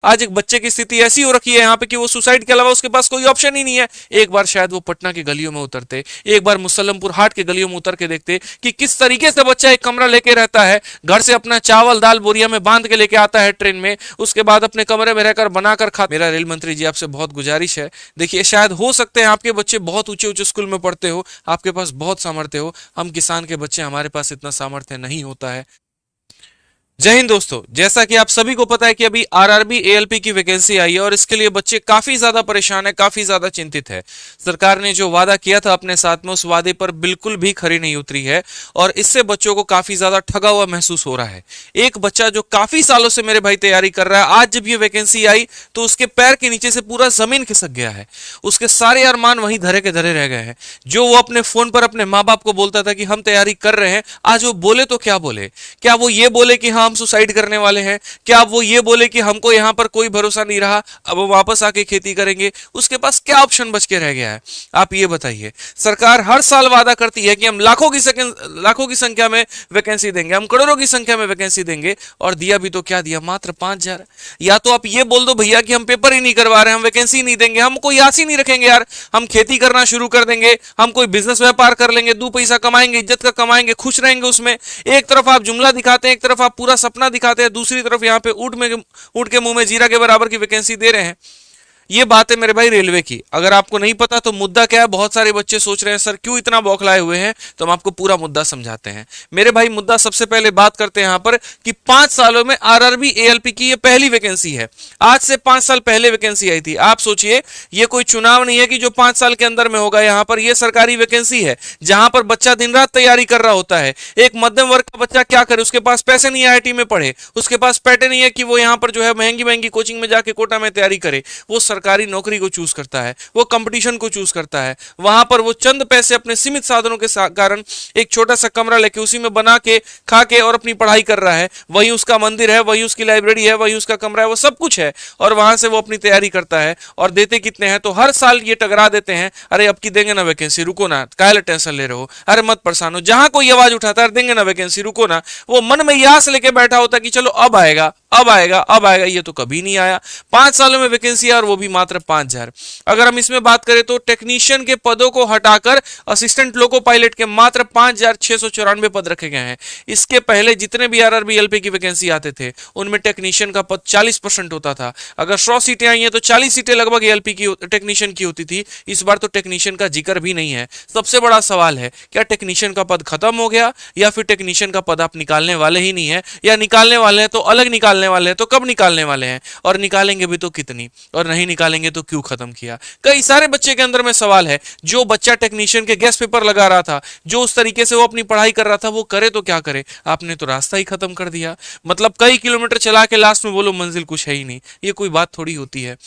आज एक बच्चे की स्थिति ऐसी हो रखी है यहाँ पे कि वो सुसाइड के अलावा उसके पास कोई ऑप्शन ही नहीं है। एक बार शायद वो पटना की गलियों में उतरते, एक बार मुसल्लमपुर हाट के गलियों में उतर के देखते कि किस तरीके से बच्चा एक कमरा लेके रहता है, घर से अपना चावल दाल बोरिया में बांध के लेके आता है ट्रेन में, उसके बाद अपने कमरे में रहकर बनाकर खा। मेरा रेल मंत्री जी आपसे बहुत गुजारिश है, देखिए शायद हो सकते हैं आपके बच्चे बहुत ऊंचे ऊंचे स्कूल में पढ़ते हो, आपके पास बहुत सामर्थ्य हो, हम किसान के बच्चे, हमारे पास इतना सामर्थ्य नहीं होता है। जय हिंद दोस्तों, जैसा कि आप सभी को पता है कि अभी आरआरबी एएलपी की वैकेंसी आई है और इसके लिए बच्चे काफी ज्यादा परेशान है, काफी ज्यादा चिंतित है। सरकार ने जो वादा किया था अपने साथ में, उस वादे पर बिल्कुल भी खरी नहीं उतरी है और इससे बच्चों को काफी ज्यादा ठगा हुआ महसूस हो रहा है। एक बच्चा जो काफी सालों से मेरे भाई तैयारी कर रहा है, आज जब ये वैकेंसी आई तो उसके पैर के नीचे से पूरा जमीन खिसक गया है, उसके सारे अरमान वहीं धरे के धरे रह गए हैं। जो वो अपने फोन पर अपने माँ बाप को बोलता था कि हम तैयारी कर रहे हैं, आज वो बोले तो क्या बोले? क्या वो ये बोले कि हाँ हम सुसाइड करने वाले हैं? क्या वो ये बोले कि हमको यहां पर कोई भरोसा नहीं रहा, अब वो वापस आके खेती करेंगे? उसके पास क्या ऑप्शन बच के रह गया है? आप ये बताइए। सरकार हर साल वादा करती है कि हम लाखों की संख्या में वैकेंसी देंगे, हम करोड़ों की संख्या में वैकेंसी देंगे, और दिया भी तो क्या दिया? मात्र 5,000। या तो आप ये बोल दो भैया कि हम पेपर ही नहीं करवा रहे, हम वैकेंसी नहीं देंगे, हम कोई आस ही नहीं रखेंगे यार, हम खेती करना शुरू कर देंगे, हम कोई बिजनेस व्यापार कर लेंगे, 2 पैसा कमाएंगे, इज्जत का कमाएंगे, खुश रहेंगे उसमें। एक तरफ आप जुमला दिखाते हैं, एक तरफ आप पूरा सपना दिखाते हैं, दूसरी तरफ यहाँ पे ऊँट के मुंह में जीरा के बराबर की वैकेंसी दे रहे हैं। ये बात है मेरे भाई रेलवे की। अगर आपको नहीं पता तो मुद्दा क्या है, बहुत सारे बच्चे सोच रहे हैं सर क्यों इतना बौखलाए हुए हैं, तो हम आपको पूरा मुद्दा समझाते हैं। मेरे भाई मुद्दा सबसे पहले बात करते हैं यहाँ पर कि 5 सालों में आरआरबी एएलपी की ये पहली वैकेंसी है। आज से 5 साल पहले वैकेंसी आई थी। आप सोचिए, ये कोई चुनाव नहीं है कि जो 5 साल के अंदर में होगा, यहाँ पर ये सरकारी वैकेंसी है जहां पर बच्चा दिन रात तैयारी कर रहा होता है। एक मध्यम वर्ग का बच्चा क्या करे, उसके पास पैसे नहीं आईआईटी में पढ़े, उसके पास पैसे नहीं है कि वो यहाँ पर जो है महंगी महंगी कोचिंग में जाके कोटा में तैयारी करे, वो सरकारी नौकरी को चूज करता है, वो कंपटीशन को चूज करता है। वहां पर वो चंद पैसे अपने सीमित साधनों के कारण एक छोटा सा कमरा लेके उसी में बना के खा के और अपनी पढ़ाई कर रहा है। वही उसका मंदिर है, वही उसकी लाइब्रेरी है, वही उसका कमरा है, वो सब कुछ है, और वहां से वो अपनी तैयारी करता है। और देते कितने हैं? तो हर साल ये टकरा देते हैं, अरे अब की देंगे ना वैकेंसी, रुको ना, काहे टेंशन ले रहे हो, अरे मत परेशान हो। जहां कोई आवाज उठाता है देंगे ना वैकेंसी, रुको ना, वो मन में यह आस लेके बैठा होता कि चलो अब आएगा, अब आएगा, अब आएगा। ये तो कभी नहीं आया। 5 सालों में वैकेंसी, और वो भी मात्र 5,000। अगर हम इसमें बात करें तो टेक्नीशियन के पदों को हटाकर असिस्टेंट लोको पायलट के मात्र 5,694 पद रखे गए हैं। इसके पहले जितने भी आरआरबी एलपी की वैकेंसी आते थे उनमें टेक्नीशियन का पद 40% होता था। अगर 100 सीटें आई हैं तो 40 सीटें लगभग एलपी की टेक्नीशियन की होती थी। इस बार तो टेक्नीशियन का जिक्र भी नहीं है। सबसे बड़ा सवाल है, क्या टेक्नीशियन का पद खत्म हो गया, या फिर टेक्नीशियन का पद आप निकालने वाले ही नहीं है, या निकालने वाले हैं तो अलग निकालने वाले हैं, तो कब निकालने वाले हैं, और निकालेंगे भी तो कितनी, और नहीं निकालेंगे तो क्यों खत्म किया? कई सारे बच्चे के अंदर में सवाल है। जो बच्चा टेक्नीशियन के गेस्ट पेपर लगा रहा था, जो उस तरीके से वो अपनी पढ़ाई कर रहा था, वो करे तो क्या करे? आपने तो रास्ता ही खत्म कर दिया। मतलब कई किलोमीटर चला के लास्ट में बोलो मंजिल कुछ है ही नहीं। ये कोई बात थोड़ी होती है।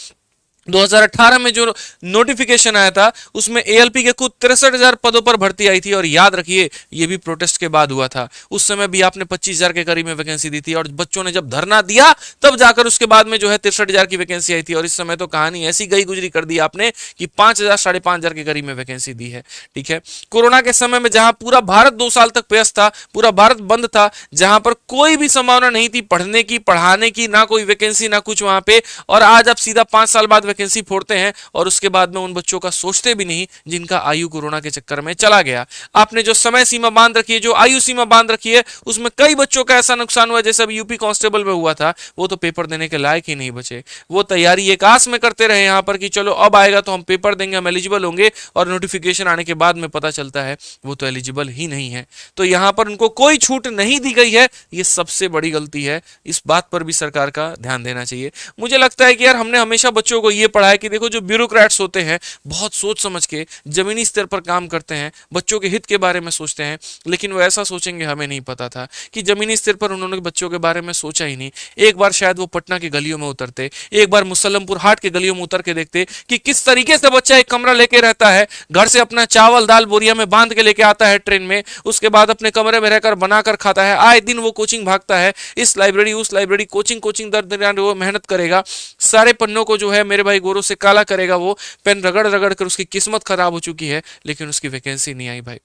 2018 में जो नोटिफिकेशन आया था उसमें एएलपी के कुछ 63,000 पदों पर भर्ती आई थी, और याद रखिए ये भी प्रोटेस्ट के बाद हुआ था। उस समय भी आपने 25,000 के करीब में वैकेंसी दी थी, और बच्चों ने जब धरना दिया तब जाकर उसके बाद में जो है 63,000 की वैकेंसी आई थी। और इस समय तो कहानी ऐसी गई गुजरी कर दी आपने कि 5,000 5,500 के करीब में वैकेंसी दी है। ठीक है, कोरोना के समय में जहां पूरा भारत 2 साल तक व्यस्त था, पूरा भारत बंद था, जहां पर कोई भी संभावना नहीं थी पढ़ने की, पढ़ाने की, ना कोई वैकेंसी ना कुछ वहां पे, और आज आप सीधा 5 साल बाद वैकेंसी फोड़ते हैं, और उसके बाद में उन बच्चों का सोचते भी नहीं जिनका आयु कोरोना के चक्कर में चला गया। आपने जो समय सीमा बांध रखी है, जो आयु सीमा बांध रखी है, उसमें कई बच्चों का ऐसा नुकसान हुआ जैसे अभी यूपी कांस्टेबल में हुआ था। वो तो पेपर देने के लायक ही नहीं बचे। वो तैयारी एक आस में करते रहे यहाँ पर कि चलो अब आएगा तो हम पेपर देंगे, हम एलिजिबल होंगे, और नोटिफिकेशन आने के बाद में पता चलता है वो तो एलिजिबल ही नहीं है। तो यहाँ पर उनको कोई छूट नहीं दी गई है। ये सबसे बड़ी गलती है। इस बात पर भी सरकार का ध्यान देना चाहिए। मुझे लगता है कि यार हमने हमेशा बच्चों को ये पढ़ाया कि देखो जो ब्यूरोक्रेट्स होते हैं बहुत सोच समझ के जमीनी स्तर पर काम करते हैं, बच्चों के हित के बारे में सोचते हैं, लेकिन वो ऐसा सोचेंगे हमें नहीं पता था कि जमीनी स्तर पर उन्होंने बच्चों के बारे में सोचा ही नहीं। एक बार शायद वो पटना की गलियों में उतरते, एक बार मुसल्लमपुर हाट के गलियों में उतर के देखते कि किस तरीके से बच्चा एक कमरा लेके रहता है, घर से अपना चावल दाल बोरिया में बांध के लेके आता है ट्रेन में, उसके बाद अपने कमरे में रहकर बनाकर खाता है। आए दिन वो कोचिंग भागता है, इस लाइब्रेरी उस लाइब्रेरी, कोचिंग दर दर वो मेहनत करेगा, सारे पन्नों को जो है मेरे भाई गोरों से काला करेगा, वो पेन रगड़ रगड़ कर उसकी किस्मत खराब हो चुकी है, लेकिन उसकी वैकेंसी नहीं आई भाई।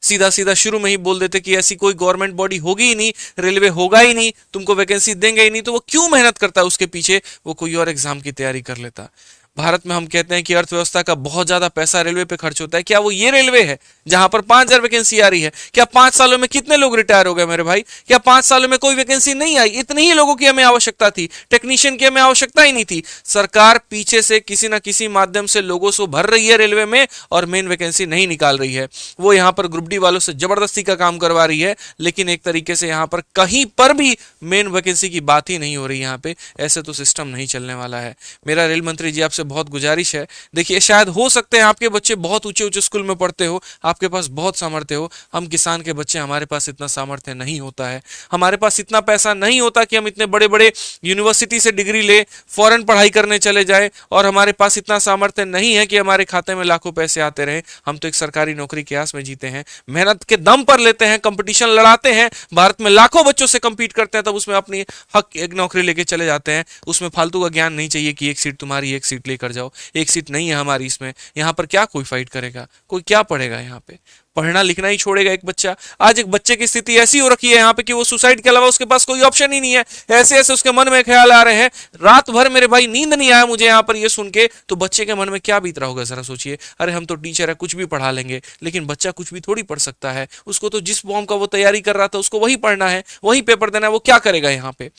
सीधा सीधा शुरू में ही बोल देते कि ऐसी कोई गवर्नमेंट बॉडी होगी ही नहीं, रेलवे होगा ही नहीं, तुमको वैकेंसी देंगे ही नहीं, तो वो क्यों मेहनत करता है उसके पीछे, वो कोई और एग्जाम की तैयारी कर लेता। भारत में हम कहते हैं कि अर्थव्यवस्था का बहुत ज्यादा पैसा रेलवे पे खर्च होता है। क्या वो ये रेलवे है जहां पर 5,000 वैकेंसी आ रही है? क्या 5 सालों में कितने लोग रिटायर हो गए मेरे भाई? क्या 5 सालों में कोई वैकेंसी नहीं आई? इतनी ही लोगों की हमें आवश्यकता थी, टेक्नीशियन की हमें आवश्यकता ही नहीं थी। सरकार पीछे से किसी ना किसी माध्यम से लोगों से भर रही है रेलवे में और मेन वैकेंसी नहीं निकाल रही है। वो यहाँ पर ग्रुप डी वालों से जबरदस्ती का काम करवा रही है, लेकिन एक तरीके से यहाँ पर कहीं पर भी मेन वैकेंसी की बात ही नहीं हो रही। यहाँ पे ऐसे तो सिस्टम नहीं चलने वाला है। मेरा रेल मंत्री जी आपसे बहुत गुजारिश है, देखिए शायद हो सकते हैं आपके बच्चे बहुत ऊंचे ऊंचे स्कूल में पढ़ते हो, आपके पास बहुत सामर्थ्य हो, हम किसान के बच्चे, हमारे पास इतना सामर्थ्य नहीं होता है, हमारे पास इतना पैसा नहीं होता कि हम इतने बड़े बड़े यूनिवर्सिटी से डिग्री ले फॉरेन पढ़ाई करने चले जाए, और हमारे पास इतना सामर्थ्य नहीं है कि हमारे खाते में लाखों पैसे आते रहे। हम तो एक सरकारी नौकरी के आस में जीते हैं, मेहनत के दम पर लेते हैं, कंपटीशन लड़ाते हैं, भारत में लाखों बच्चों से कंपीट करते हैं, तब उसमें अपनी हक एक नौकरी लेके चले जाते हैं। उसमें फालतू का ज्ञान नहीं चाहिए कि एक सीट तुम्हारी, एक सीट लेकर जाओ, एक सीट नहीं है हमारी इसमें। यहाँ पर क्या कोई फाइट करेगा, कोई क्या पढ़ेगा? यहाँ पे पढ़ना लिखना ही छोड़ेगा एक बच्चा। आज एक बच्चे की स्थिति ऐसी हो रखी है यहाँ पे कि वो सुसाइड के अलावा उसके पास कोई ऑप्शन ही नहीं है। ऐसे ऐसे उसके मन में ख्याल आ रहे हैं, रात भर मेरे भाई नींद नहीं आया मुझे यहाँ पर ये सुन के। तो बच्चे के मन में क्या बीत रहा होगा जरा सोचिए। अरे हम तो टीचर है, कुछ भी पढ़ा लेंगे, लेकिन बच्चा कुछ भी थोड़ी पढ़ सकता है। उसको तो जिस फॉर्म का वो तैयारी कर रहा था उसको वही पढ़ना है, वही पेपर देना है, वो क्या करेगा यहाँ पे?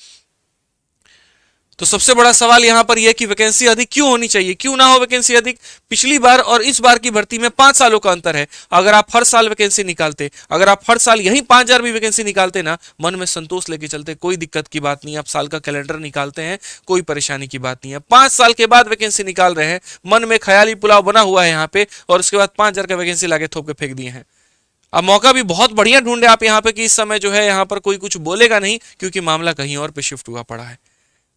तो सबसे बड़ा सवाल यहां पर यह कि वैकेंसी अधिक क्यों होनी चाहिए, क्यों ना हो वैकेंसी अधिक? पिछली बार और इस बार की भर्ती में 5 सालों का अंतर है। अगर आप हर साल वैकेंसी निकालते, अगर आप हर साल यही 5,000 भी वैकेंसी निकालते ना, मन में संतोष लेके चलते, कोई दिक्कत की बात नहीं। आप साल का कैलेंडर निकालते हैं, कोई परेशानी की बात नहीं है। 5 साल के बाद वैकेंसी निकाल रहे हैं, मन में ख्याली पुलाव बना हुआ है यहाँ पे, और उसके बाद 5,000 का वैकेंसी लाके थोप के फेंक दिए हैं। अब मौका भी बहुत बढ़िया ढूंढे आप यहाँ पे कि इस समय जो है यहाँ पर कोई कुछ बोलेगा नहीं, क्योंकि मामला कहीं और पे शिफ्ट हुआ पड़ा है।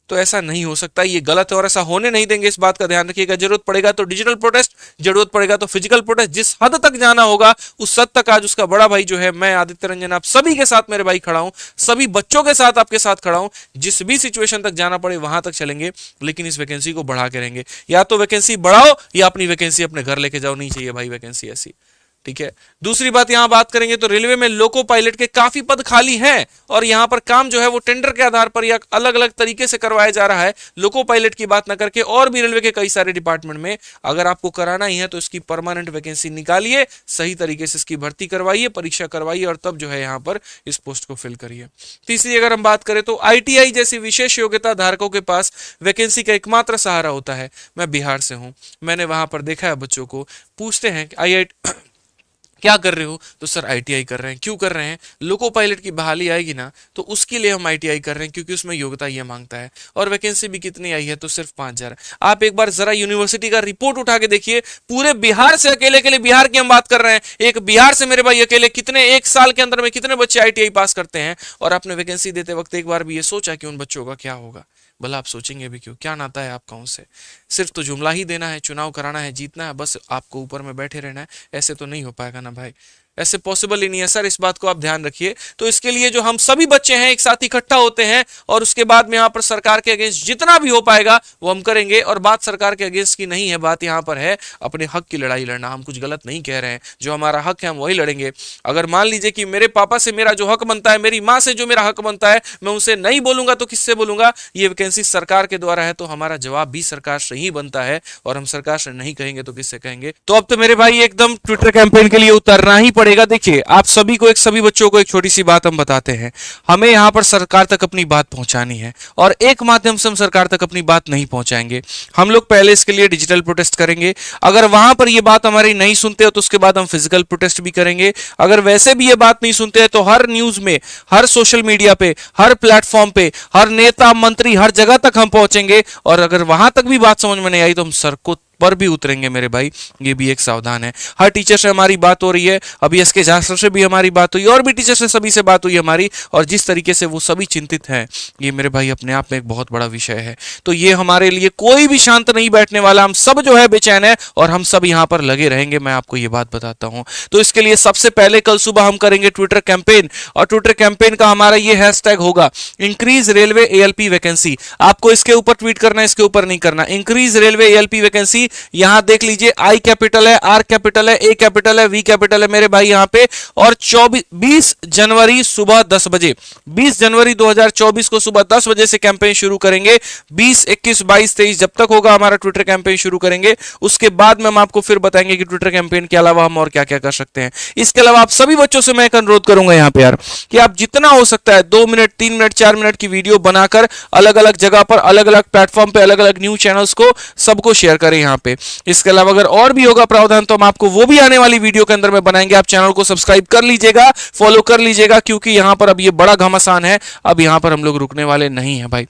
तो ऐसा नहीं हो सकता, ये गलत है और ऐसा होने नहीं देंगे। इस बात का ध्यान रखिएगा। जरूरत पड़ेगा तो डिजिटल प्रोटेस्ट, जरूरत पड़ेगा तो फिजिकल प्रोटेस्ट, जिस हद तक जाना होगा उस हद तक आज उसका बड़ा भाई जो है, मैं आदित्य रंजन, आप सभी के साथ मेरे भाई खड़ा हूं, सभी बच्चों के साथ आपके साथ खड़ा हूं। जिस भी सिचुएशन तक जाना पड़े वहां तक चलेंगे, लेकिन इस वैकेंसी को बढ़ा के रहेंगे। या तो वैकेंसी बढ़ाओ या अपनी वैकेंसी अपने घर लेके जाओ, नहीं चाहिए भाई वैकेंसी ऐसी, ठीक है। दूसरी बात यहां बात करेंगे तो रेलवे में लोको पायलट के काफी पद खाली हैं, और यहां पर काम जो है वो टेंडर के आधार पर या अलग अलग तरीके से करवाया जा रहा है। लोको पायलट की बात ना करके और भी रेलवे के कई सारे डिपार्टमेंट में अगर आपको कराना ही है तो इसकी परमानेंट वैकेंसी निकालिए, सही तरीके से इसकी भर्ती करवाइए, परीक्षा करवाइए, और तब जो है यहां पर इस पोस्ट को फिल करिए। तीसरी अगर हम बात करें तो ITI जैसी विशेष योग्यता धारकों के पास वैकेंसी का एकमात्र सहारा होता है। मैं बिहार से हूं, मैंने वहां पर देखा है बच्चों को, पूछते हैं कि क्या कर रहे हो, तो सर ITI कर रहे हैं। क्यों कर रहे हैं? लोको पायलट की बहाली आएगी ना, तो उसके लिए हम ITI कर रहे हैं, क्योंकि उसमें योग्यता ये मांगता है। और वैकेंसी भी कितनी आई है, तो सिर्फ 5,000। आप एक बार जरा यूनिवर्सिटी का रिपोर्ट उठा के देखिए, पूरे बिहार से अकेले अकेले, बिहार की हम बात कर रहे हैं, एक बिहार से मेरे भाई अकेले कितने एक साल के अंदर में कितने बच्चे ITI पास करते हैं। और आपने वैकेंसी देते वक्त एक बार भी ये सोचा कि उन बच्चों का क्या होगा? भला आप सोचेंगे भी क्यों? क्या नाता है आपका उनसे? सिर्फ तो जुमला ही देना है, चुनाव कराना है, जीतना है, बस आपको ऊपर में बैठे रहना है। ऐसे तो नहीं हो पाएगा ना भाई, ऐसे पॉसिबल ही नहीं है सर। इस बात को आप ध्यान रखिए। तो इसके लिए जो हम सभी बच्चे हैं एक साथ इकट्ठा होते हैं, और उसके बाद में यहाँ पर सरकार के अगेंस्ट जितना भी हो पाएगा वो हम करेंगे। और बात सरकार के अगेंस्ट की नहीं है, बात यहाँ पर है अपने हक की लड़ाई लड़ना। हम कुछ गलत नहीं कह रहे हैं, जो हमारा हक है हम वही लड़ेंगे। अगर मान लीजिए कि मेरे पापा से मेरा जो हक बनता है, मेरी माँ से जो मेरा हक बनता है, मैं उनसे नहीं बोलूंगा तो किससे बोलूंगा? ये वैकेंसी सरकार के द्वारा है, तो हमारा जवाब भी सरकार से ही बनता है, और हम सरकार से नहीं कहेंगे तो किससे कहेंगे? तो अब तो मेरे भाई एकदम ट्विटर कैंपेन के लिए उतरना ही पड़ेगा। देखिए आप सभी बच्चों को एक छोटी सी बात हम बताते हैं। हमें यहां पर सरकार तक अपनी बात पहुंचानी है, और एक माध्यम से हम सरकार तक अपनी बात नहीं पहुंचाएंगे। हम लोग पहले इसके लिए डिजिटल प्रोटेस्ट करेंगे। अगर वहां पर ये बात हमारी नहीं सुनते हो तो उसके बाद हम फिजिकल प्रोटेस्ट भी करेंगे। अगर वैसे भी ये बात नहीं सुनते हैं तो हर न्यूज में, हर सोशल मीडिया पे, हर प्लेटफॉर्म पे, हर नेता मंत्री, हर जगह तक हम पहुंचेंगे। और अगर वहां तक भी बात समझ में नहीं आई तो हम सर को पर भी उतरेंगे मेरे भाई, ये भी एक सावधान है। हर टीचर से हमारी बात हो रही है, अभी एसके झा सर से भी हमारी बात हुई, और भी टीचर से सभी से बात हुई हमारी, और जिस तरीके से वो सभी चिंतित हैं, ये मेरे भाई अपने आप में एक बहुत बड़ा विषय है। तो ये हमारे लिए कोई भी शांत नहीं बैठने वाला, हम सब जो है बेचैन है, और हम सब यहाँ पर लगे रहेंगे, मैं आपको ये बात बताता हूँ। तो इसके लिए सबसे पहले कल सुबह हम करेंगे ट्विटर कैंपेन, और ट्विटर कैंपेन का हमारा ये हैशटैग होगा इंक्रीज रेलवे ALP वैकेंसी। आपको इसके ऊपर ट्वीट करना है, इसके ऊपर नहीं करना। इंक्रीज रेलवे ALP वैकेंसी, यहां देख लीजिए, आई कैपिटल है, आर कैपिटल है, ए कैपिटल है, वी कैपिटल है मेरे भाई यहां पे। और 20 जनवरी सुबह 10 बजे, 20 जनवरी 2024 को सुबह 10 बजे से कैंपेन शुरू करेंगे। 20, 21, 22, 23 जब तक होगा हमारा ट्विटर कैंपेन शुरू करेंगे। उसके बाद में हम आपको फिर बताएंगे कि ट्विटर कैंपेन के अलावा हम और क्या क्या कर सकते हैं। इसके अलावा आप सभी बच्चों से मैं एक अनुरोध करूंगा यहां पे यार, कि आप जितना हो सकता है 2 मिनट, 3 मिनट, 4 मिनट की वीडियो बनाकर अलग अलग जगह पर, अलग अलग प्लेटफॉर्म पे, अलग अलग न्यूज चैनल्स को सबको शेयर करें यहां पे। इसके अलावा अगर और भी होगा प्रावधान तो हम आपको वो भी आने वाली वीडियो के अंदर में बनाएंगे। आप चैनल को सब्सक्राइब कर लीजिएगा, फॉलो कर लीजिएगा, क्योंकि यहां पर अब ये बड़ा घमासान है, अब यहां पर हम लोग रुकने वाले नहीं है भाई।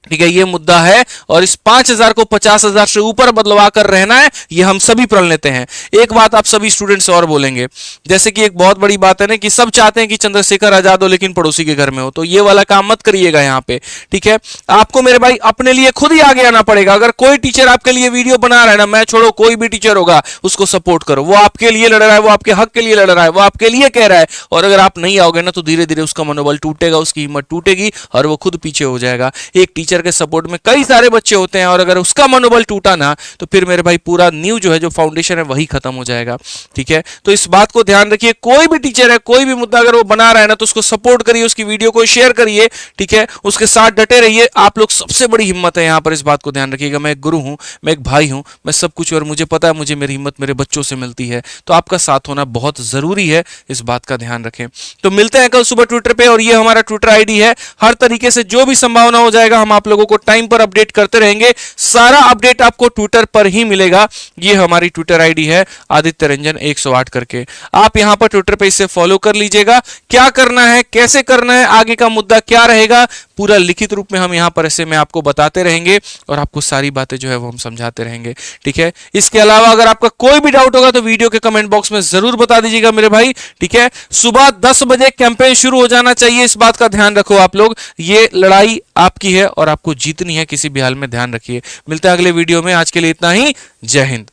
ठीक है, ये मुद्दा है और इस 5,000 को 50,000 से ऊपर बदलवा कर रहना है, ये हम सभी प्रण लेते हैं। एक बात आप सभी स्टूडेंट्स और बोलेंगे, जैसे कि एक बहुत बड़ी बात है ना कि सब चाहते हैं कि चंद्रशेखर आजाद हो लेकिन पड़ोसी के घर में हो, तो ये वाला काम मत करिएगा यहाँ पे। ठीक है, आपको मेरे भाई अपने लिए खुद ही आगे आना पड़ेगा। अगर कोई टीचर आपके लिए वीडियो बना रहा है ना, मैं छोड़ो कोई भी टीचर होगा, उसको सपोर्ट करो। वो आपके लिए लड़ रहा है, वो आपके हक के लिए लड़ रहा है, वो आपके लिए कह रहा है, और अगर आप नहीं आओगे ना तो धीरे धीरे उसका मनोबल टूटेगा, उसकी हिम्मत टूटेगी और वो खुद पीछे हो जाएगा। एक टीचर के सपोर्ट में कई सारे बच्चे होते हैं और अगर उसका मनोबल टूटा ना तो फिर मेरे भाई पूरा न्यू जो है, जो फाउंडेशन है, वही खत्म हो जाएगा। ठीक है, तो इस बात को ध्यान रखिए। कोई भी टीचर है, कोई भी मुद्दा अगर वो बना रहा है ना तो उसको सपोर्ट करिए, उसकी वीडियो को शेयर करिए। ठीक है, उसके साथ डटे रहिए। आप लोग सबसे बड़ी हिम्मत है यहाँ पर, इस बात को ध्यान रखिएगा। मैं एक गुरु हूं, मैं एक भाई हूं, मैं सब कुछ, और मुझे पता है मुझे मेरी हिम्मत मेरे बच्चों से मिलती है, तो आपका साथ होना बहुत जरूरी है, इस बात का ध्यान रखें। तो मिलते हैं कल सुबह ट्विटर पे, और ये हमारा ट्विटर आईडी है। हर तरीके से जो भी संभावना हो जाएगा हम आप लोगों को टाइम पर अपडेट करते रहेंगे। सारा अपडेट आपको ट्विटर पर ही मिलेगा। ये हमारी ट्विटर आईडी है आदित्य रंजन 108 करके। आप यहां पर ट्विटर पे इसे फॉलो कर लीजिएगा। क्या करना है, कैसे करना है, आगे का मुद्दा क्या रहेगा, पूरा लिखित रूप में हम यहां पर ऐसे में आपको बताते रहेंगे और आपको सारी बातें जो है वो हम समझाते रहेंगे। ठीक है, इसके अलावा अगर आपका कोई भी डाउट होगा तो वीडियो के कमेंट बॉक्स में जरूर बता दीजिएगा मेरे भाई। ठीक है, सुबह 10 बजे कैंपेन शुरू हो जाना चाहिए, इस बात का ध्यान रखो आप लोग। ये लड़ाई आपकी है और आपको जीतनी है, किसी भी हाल में ध्यान रखिए। मिलते हैं अगले वीडियो में, आज के लिए इतना ही। जय हिंद।